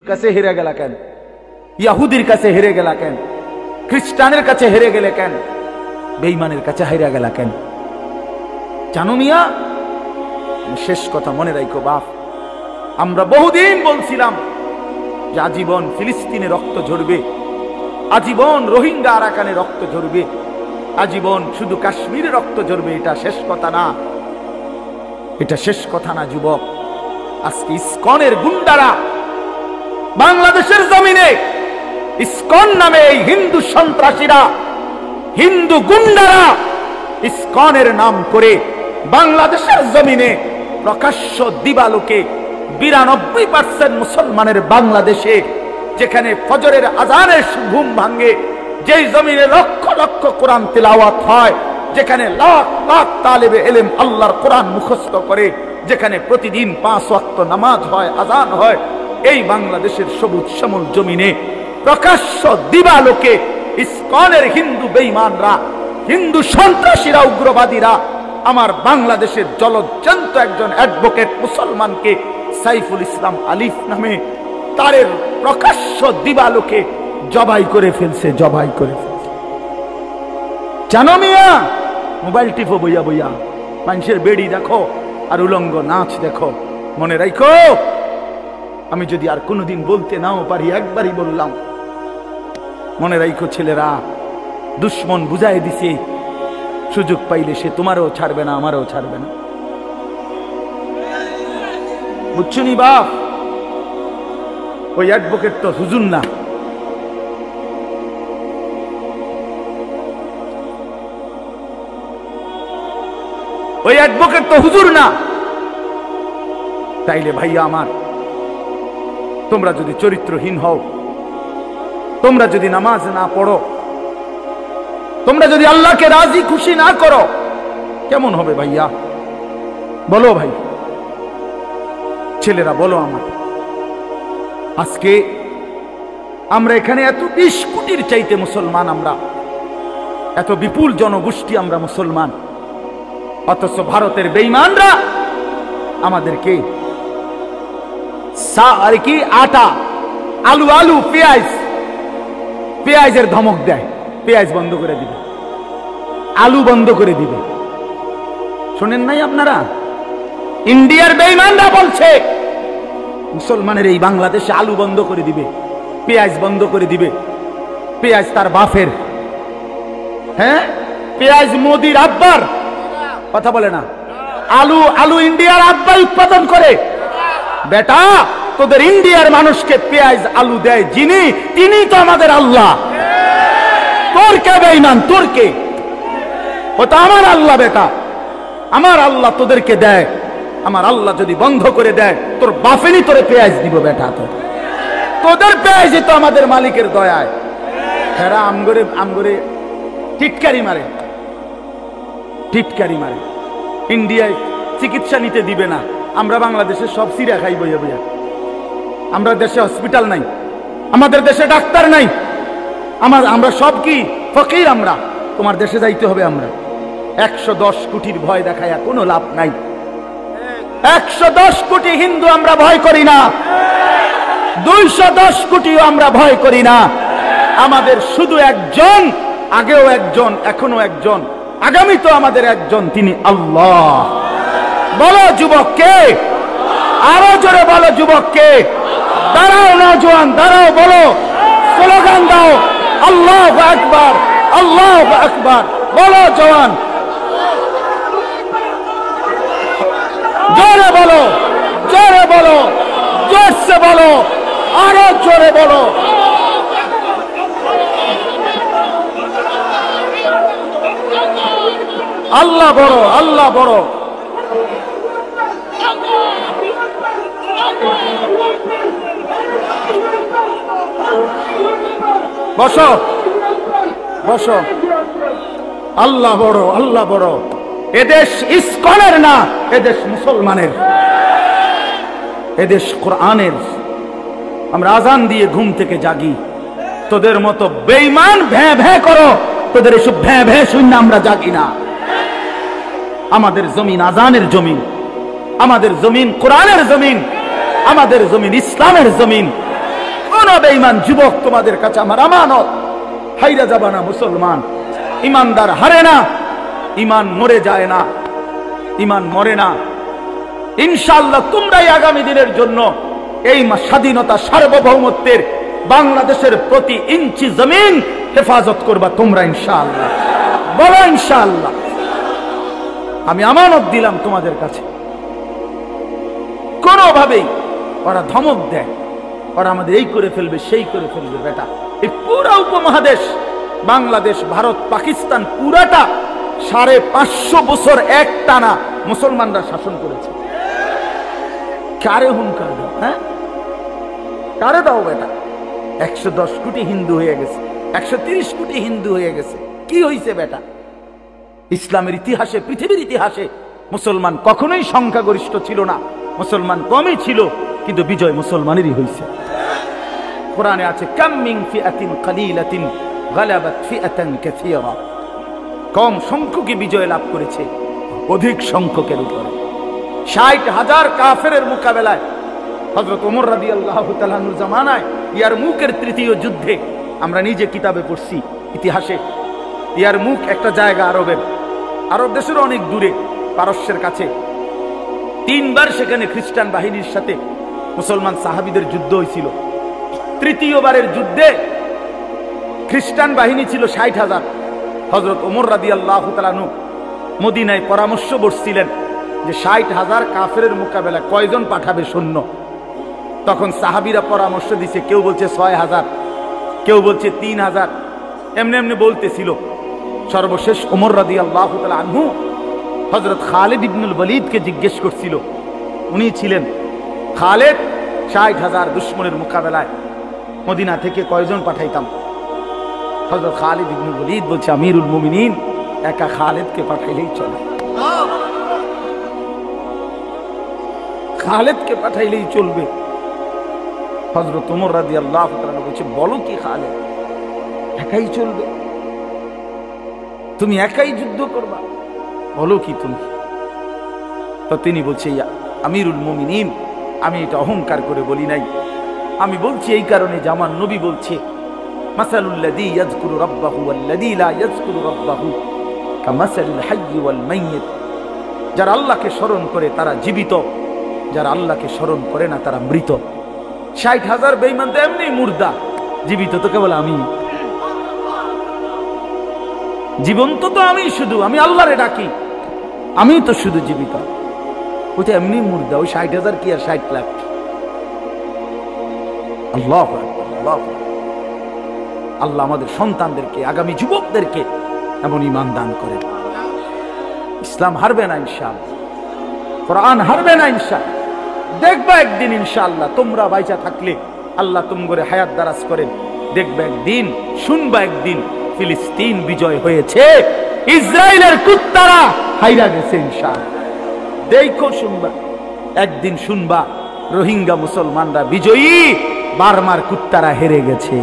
কাছে হেরে গেলা কেন? ইহুদির কাছে হেরে গেলা কেন? খ্রিস্টানের কাছে হেরে গেলে কেন? বেঈমানের কাছে হেরে গেলা কেন? জানো মিয়া, শেষ কথা মনে রাখো বাপ, আমরা বহুদিন বলছিলাম যে আজীবন ফিলিস্তিনে রক্ত ঝরবে, আজীবন রোহিঙ্গা আরাকানে রক্ত ঝরবে, আজীবন শুধু কাশ্মীরে রক্ত ঝরবে। এটা শেষ কথা না, এটা শেষ কথা না যুবক। আজকে ইসকনের গুন্ডারা বাংলাদেশের জমিনে, ইসকন নামে এই হিন্দু সন্ত্রাসীরা, হিন্দু গুন্ডারা ইসকনের নাম করে বাংলাদেশের জমিনে প্রকাশ্য দিবালোকে 92% মুসলমানের বাংলাদেশে, যেখানে ফজরের আজানের ঘুম ভাঙে, যেই জমিনে লক্ষ লক্ষ কোরআন তিলাওয়াত হয়, যেখানে লাখ লাখ তালেবে ইলম আল্লাহর কোরআন মুখস্থ করে, যেখানে প্রতিদিন 5 ওয়াক্ত নামাজ হয়, আজান হয়, এই বাংলাদেশের সবুজ শ্যামল জমিনে প্রকাশ্য দিবালোকে ইসকনের হিন্দু বেঈমানরা, হিন্দু সন্ত্রাসীরা, উগ্রবাদীরা আমার বাংলাদেশের জলজ্জান্ত একজন অ্যাডভোকেট মুসলমানকে সাইফুল ইসলাম আলিফ নামে তারের প্রকাশ্য দিবালোকে জবাই করে ফেলছে, জবাই করে ফেলছে। জানো মিয়া, মোবাইল টিপো বইয়া বইয়া, মানুষের বেড়ি দেখো আর উলঙ্গ নাচ দেখো। মনে রাখো, আমি যদি আর কোনোদিন বলতে নাও পারি, একবারই বললাম, মনে রাখো ছেলেরা, দুশ্মন বুঝাই দিছে, সুযোগ পাইলে সে তোমারও ছাড়বে না, আমারও ছাড়বে না। বুঝছো নি বাপ? ওই অ্যাডভোকেট তো হুজুর না, ওই অ্যাডভোকেট তো হুজুর না। তাইলে ভাইয়া আমার, তোমরা যদি চরিত্রহীন হও, তোমরা যদি নামাজ না পড়ো, তোমরা যদি আল্লাহকে রাজি খুশি না করো, কেমন হবে ভাইয়া? বলো ভাই, ছেলেরা বলো আমার। আজকে আমরা এখানে এত 20 কোটির চাইতে মুসলমান, আমরা এত বিপুল জনগোষ্ঠী, আমরা মুসলমান, অথচ ভারতের বেঈমানরা আমাদেরকে আর কি আটা, আলু আলু, পেঁয়াজ, পেঁয়াজের ধমক দেয়, পেঁয়াজ বন্ধ করে দিবে, আলু বন্ধ করে দিবে। শোনেন নাই আপনারা? ইন্ডিয়ার বেঈমানরা বলছে মুসলমানের এই বাংলাদেশে আলু বন্ধ করে দিবে, পেঁয়াজ বন্ধ করে দিবে। পেঁয়াজ তার বাপের, হ্যাঁ, পেঁয়াজ মোদির আব্বার, কথা বলে না। আলু, আলু ইন্ডিয়ার আব্বা উৎপাদন করে। বেটা, তোদের ইন্ডিয়ার মানুষকে পেঁয়াজ আলু দেয় যিনি, তিনি তো আমাদের আল্লাহ। তোর কে বেঈমান? তোর কে? ও তো আমার আল্লাহ বেটা, আমার আল্লাহ তোদেরকে দেয়। আমার আল্লাহ যদি বন্ধ করে দেয়, তোর বাপেরই তোরে পেঁয়াজ দিব বেটা। তোদের পেঁয়াজই তো আমাদের মালিকের দয়ায়। হেরা আমগরে আমগরে টিটকারি মারে, টিটকারি মারে। ইন্ডিয়ায় চিকিৎসা নিতে দিবে না, আমরা বাংলাদেশে সব সিরা খাই বইয়া বইয়া। আমরা দেশে হসপিটাল নাই, আমাদের দেশে ডাক্তার নাই, আমরা সব কি ফকির। আমরা তোমার দেশে যাইতে হবে। আমরা 110 কোটির ভয় দেখায় কোনো লাভ নাই। 110 কোটি হিন্দু আমরা ভয় করি না, 210 কোটিও আমরা ভয় করি না। আমাদের শুধু একজন, আগেও একজন, এখনো একজন, আগামী তো আমাদের একজন, তিনি আল্লাহ। বলো যুবককে, আরো জোরে বলো যুবককে। দাঁড়াও নওজোয়ান, দাঁড়াও, বলো, স্লোগান দাও, আল্লাহু আকবার, আল্লাহু আকবার। বলো জওয়ান, জোরে বলো, জোরে বলো, জোরসে বলো, আরো জোরে বলো। আল্লাহ বড়, আল্লাহ বড়। বসো, বসো। আল্লাহ বড়, আল্লাহ বড়। এদেশ ইসকনের না, এদেশ মুসলমানের, এদেশ কোরআনের। আমরা আজান দিয়ে ঘুম থেকে জাগি, তোদের মতো বেঈমান ভ্যাঁ ভ্যাঁ করো, তোদের এসব ভ্যাঁ ভ্যাঁ শূন্য আমরা জাগি না। আমাদের জমিন আজানের জমিন, আমাদের জমিন কোরআনের জমিন, আমাদের জমিন ইসলামের জমিন। কোন বেঈমান যুবক তোমাদের কাছে আমার আমানত, হাইরা যাবা না মুসলমান। ইমানদার হারে না, ইমান মরে যায় না, ইমান মরে না। ইনশাআল্লাহ তোমরাই আগামী দিনের জন্য এই স্বাধীনতা সার্বভৌমত্বের বাংলাদেশের প্রতি ইঞ্চি জমিন হেফাজত করবা তোমরা ইনশাআল্লাহ। বলো ইনশাআল্লাহ। আমি আমানত দিলাম তোমাদের কাছে। কোনোভাবেই ওরা ধমক দেয়, ওরা আমাদের এই করে ফেলবে সেই করে ফেলবে। বেটা, এই পুরা উপমহাদেশ বাংলাদেশ, ভারত, পাকিস্তান পুরাটা 550 বছর এক টানা মুসলমানরা শাসন করেছে। কারে হুঙ্কার দাও? হ্যাঁ, কারে দাও? বেটা, 110 কোটি হিন্দু হয়ে গেছে, 130 কোটি হিন্দু হয়ে গেছে। কি হয়েছে বেটা? ইসলামের ইতিহাসে, পৃথিবীর ইতিহাসে মুসলমান কখনোই সংখ্যাগরিষ্ঠ ছিল না, মুসলমান কমই ছিল, কিন্তু বিজয় মুসলমানেরই হয়েছে। কোরআনে আছে, কাম মিন ফিআতিন কালিলাতিন গালাবাত ফিআতান কাসীরা। কম সংখ্যকই বিজয় লাভ করেছে অধিক সংখ্যকের উপরে। 60,000 কাফেরের মোকাবেলায় হযরত ওমর রাদিয়াল্লাহু তাআলা আনহু জামানায় ইয়ারমুকের তৃতীয় যুদ্ধে, আমরা নিজে কিতাবে পড়ছি ইতিহাসে, ইয়ারমুক একটা জায়গা আরবের, আরব দেশের অনেক দূরে, পারস্যের কাছে। 3 বার সেখানে খ্রিস্টান বাহিনীর সাথে মুসলমান সাহাবীদের যুদ্ধ হয়েছিল। তৃতীয়বারের যুদ্ধে খ্রিস্টান বাহিনী ছিল 60,000। হযরত ওমর রাদিয়াল্লাহু তাআলা আনহু মদিনায় পরামর্শ বসছিলেন যে 60,000 কাফেরের মোকাবেলা কয়জন পাঠাবে সৈন্য। তখন সাহাবীরা পরামর্শ দিছে, কেউ বলছে 6,000, কেউ বলছে 3,000, এমনি এমনি বলতেছিল। সর্বশেষ ওমর রাদিয়াল্লাহু তাআলা আনহু হযরত খালিদ ইবনুল ওয়ালিদকে জিজ্ঞেস করছিল। উনি ছিলেন খালিদ, 60,000 দুশমনের মোকাবেলায় মদিনা থেকে কয়জন পাঠাইতাম? হযরত খালিদ ইবনুল ওয়ালিদ বলছে, আমিরুল মুমিনিন, একা খালিদকে পাঠাইলেই চলে, খালিদকে পাঠাইলেই চলবে। হযরত ওমর রাদিয়াল্লাহু তাআলা বলছে, বলো কি খালিদ, একাই চলবে? তুমি একাই যুদ্ধ করবা? বলো কি তুমি? তো তিনি বলছে, আমিরুল মুমিনিন, আমি এটা অহংকার করে বলি নাই, আমি বলছি এই কারণে যে আমার নবী বলছে, মাসালুল্লাযী ইয়াযকুরু রাব্বাহু ওয়াল্লাযী লা ইয়াযকুরু রাব্বাহু কামাসালিল হায়্যি ওয়াল মাইয়িত। যারা আল্লাহকে স্মরণ করে তারা জীবিত, যারা আল্লাহকে স্মরণ করে না তারা মৃত। 60,000 বেঈমান তো এমনি মুর্দা, জীবিত তো কেবল আমি, জীবন্ত তো আমি, শুধু আমি আল্লাহরে ডাকি, আমি তো শুধু জীবিত। ওই তো এমনি মুর্দা, ওই 60,000 কি আর 60 লাখ? আল্লাহু আকবার, আল্লাহু আকবার। আল্লাহ আমাদের সন্তানদেরকে, আগামী যুবকদেরকে এমন ঈমান দান করেন। ইসলাম হারবে না ইনশাআল্লাহ, কোরআন হারবে না ইনশাআল্লাহ। দেখবা একদিন ইনশাআল্লাহ, তোমরা বাইচা থাকলে আল্লাহ তোমগরে হায়াত দারাজ করেন, দেখবা একদিন, শুনবা একদিন ফিলিস্তিন বিজয় হয়েছে, ইসরায়েলের কুত্তারা হাইরা গেছে ইনশাআল্লাহ। দেখো, শুনবা একদিন, শুনবা রোহিঙ্গা মুসলমানরা বিজয়ী, বার্মার কুত্তারা হেরে গেছে।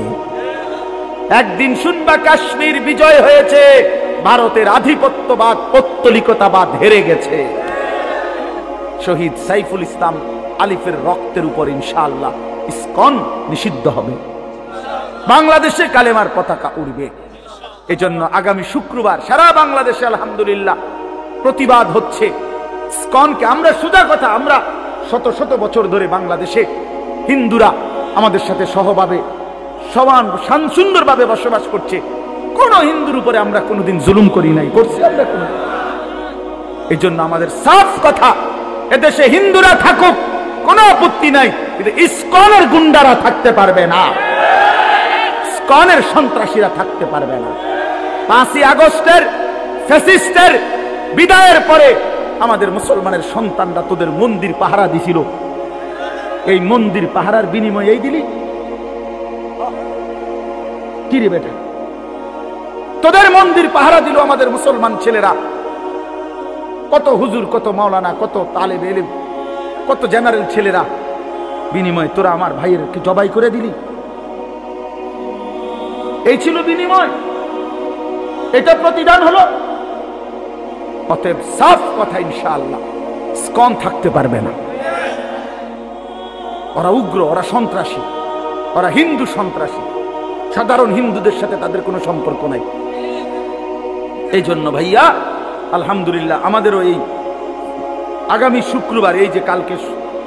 একদিন শুনবা কাশ্মীর বিজয় হয়েছে, ভারতের আধিপত্যবাদ, পৌত্তলিকতাবাদ হেরে গেছে। শহীদ সাইফুল ইসলাম আলিফের রক্তের উপর ইনশাআল্লাহ ইসকন নিষিদ্ধ হবে, বাংলাদেশে কালেমার পতাকা উড়বে। এজন্য আগামী শুক্রবার সারা বাংলাদেশে আলহামদুলিল্লাহ প্রতিবাদ হচ্ছে ইসকনকে। আমরা সোজা কথা, আমরা শত শত বছর ধরে বাংলাদেশে হিন্দুরা আমাদের সাথে সহভাবে সমান সুন্দরভাবে বসবাস করছে। কোন হিন্দুর উপরে আমরা কোনোদিন জুলুম করি নাই, করছি আমরা কোন? এই জন্য আমাদের সাফ কথা, এদেশে হিন্দুরা থাকুক কোনো আপত্তি নাই, কিন্তু ইসকনের গুন্ডারা থাকতে পারবে না, ইসকনের সন্ত্রাসীরা থাকতে পারবে না। 5ই আগস্টের ফ্যাসিস্টের বিদায়ের পরে আমাদের মুসলমানের সন্তানরা তোদের মন্দির পাহারা দিছিল, এই মন্দির পাহারার বিনিময়ে এই দিলি কি রে বেটা? তোদের মন্দির পাহারা দিল আমাদের মুসলমান ছেলেরা, কত হুজুর, কত মাওলানা, কত তালেবে ইলম, কত জেনারেল ছেলেরা, বিনিময়ে তোরা আমার ভাইয়ের জবাই করে দিলি। এই ছিল বিনিময়, এটা প্রতিদান হলো। অতএব সাফ কথা, ইনশাআল্লাহ ইসকন থাকতে পারবে না। ওরা উগ্র, ওরা সন্ত্রাসী, ওরা হিন্দু সন্ত্রাসী, সাধারণ হিন্দুদের সাথে তাদের কোনো সম্পর্ক নাই। এই জন্য ভাইয়া আলহামদুলিল্লাহ আমাদেরও এই আগামী শুক্রবার, এই যে কালকে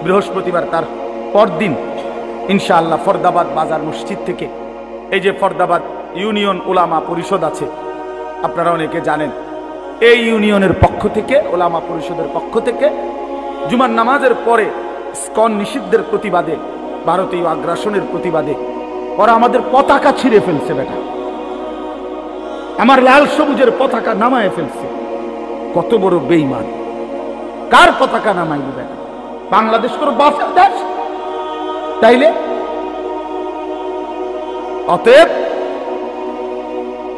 বৃহস্পতিবার তার পরদিন ইনশাআল্লাহ ফরদাবাদ বাজার মসজিদ থেকে, এই যে ফরদাবাদ ইউনিয়ন উলামা পরিষদ আছে, আপনারা অনেকে জানেন, এই ইউনিয়নের পক্ষ থেকে, উলামা পরিষদের পক্ষ থেকে জুমার নামাজের পরে ইসকন নিষিদ্ধের প্রতিবাদে, ভারতীয় আগ্রাসনের প্রতিবাদে ওরা আমাদের পতাকা ছিঁড়ে ফেলছে। বেটা, আমার লাল সবুজের পতাকা নামায় ফেলছে। কত বড় বেঈমান! কার পতাকা নামাই দিবে? বাংলাদেশ কোনো বাফের দেশ? তাইলে অতএব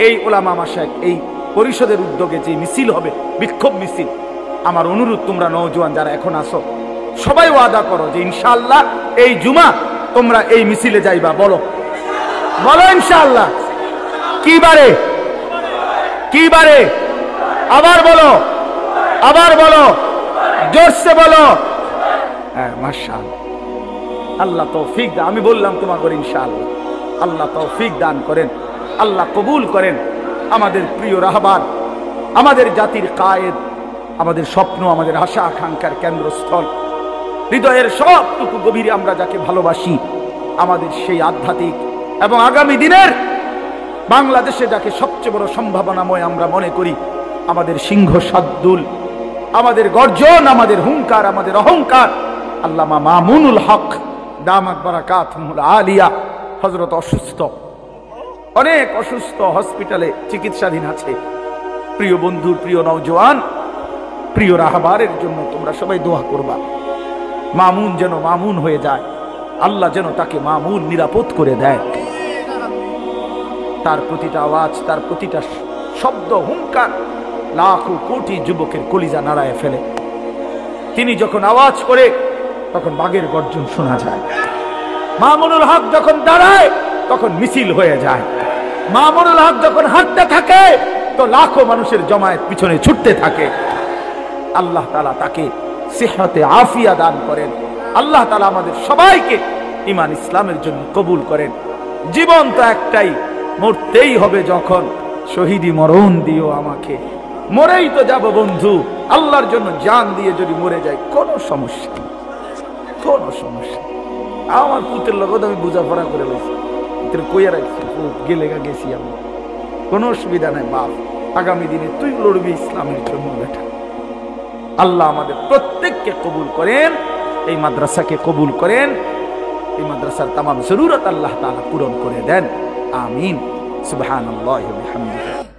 এই উলামা মাশায়েখ, এই পরিষদের উদ্যোগে যে মিছিল হবে, বিক্ষোভ মিছিল, আমার অনুরোধ, তোমরা নওজোয়ান যারা এখন আসো সবাই ওয়াদা করো যে ইনশাআল্লাহ এই জুমা তোমরা এই মিছিলে যাইবা। বলো বলো ইনশাআল্লাহ। কি বারে? কি বারে? আবার বলো, আবার বলো, জোরসে বলো। হ্যাঁ, মাশাআল্লাহ। আল্লাহ তৌফিক দান। আমি বললাম তোমাকে ইনশাআল্লাহ। আল্লাহ তৌফিক দান করেন, আল্লাহ কবুল করেন। আমাদের প্রিয় রাহবার, আমাদের জাতির কায়েদ, আমাদের স্বপ্ন, আমাদের আশা আকাঙ্ক্ষার কেন্দ্রস্থল, হৃদয়ের সবটুকু গভীরে আমরা যাকে ভালোবাসি, আমাদের সেই আধ্যাত্মিক এবং আগামী দিনের বাংলাদেশে যাকে সবচেয়ে বড় সম্ভাবনাময় আমরা মনে করি, আমাদের সিংহ শার্দুল, আমাদের গর্জন, আমাদের হুঙ্কার, আমাদের অহংকার, আল্লামা মামুনুল হক দামাত বারাকাতুহুল আলিয়া হযরত অসুস্থ, অনেক অসুস্থ, হসপিটালে চিকিৎসাধীন আছে। প্রিয় বন্ধু, প্রিয় নওজোয়ান, প্রিয় রাহবারের জন্য তোমরা সবাই দোয়া করবা। মামুন যেন মামুন হয়ে যায়, আল্লাহ যেন তাকে মামুন নিরাপদ করে দেয়। তার প্রতিটা আওয়াজ, তার প্রতিটা শব্দ, হুঙ্কার লাখো কোটি যুবকের কলিজা নাড়ায় ফেলে। তিনি যখন আওয়াজ করে তখন বাঘের গর্জন শোনা যায়। মামুনুল হক যখন দাঁড়ায় তখন মিছিল হয়ে যায়। মামুনুল হক যখন হাঁটতে থাকে তো লাখো মানুষের জমায়েত পিছনে ছুটতে থাকে। আল্লাহ তাআলা তাকে সিহতে আফিয়া দান করেন। আল্লাহ তাআলা আমাদের সবাইকে ঈমান ইসলামের জন্য কবুল করেন। জীবন তো একটাই, মরতেই হবে যখন, শহীদি মরণ দিও আমাকে। মরেই তো যাব বন্ধু, আল্লাহর জন্য জান দিয়ে যদি মরে যায় কোনো সমস্যা নেই, কোনো সমস্যা। আমার পুত্রের লগত আমি বোঝাপড়া করে লইছি, পুত্রের কইয়া রাখছি, গেলে গেছি আমি, কোনো অসুবিধা নাই বাপ। আগামী দিনে তুই লড়বি ইসলামের জন্য বেটা। আল্লাহ আমাদের প্রত্যেককে কবুল করেন, এই মাদ্রাসাকে কবুল করেন, এই মাদ্রাসার তামাম জরুরত আল্লাহ তাআলা পূরণ করে দেন। আমিন। সুবহানাল্লাহি ওয়া বিহামদিহি।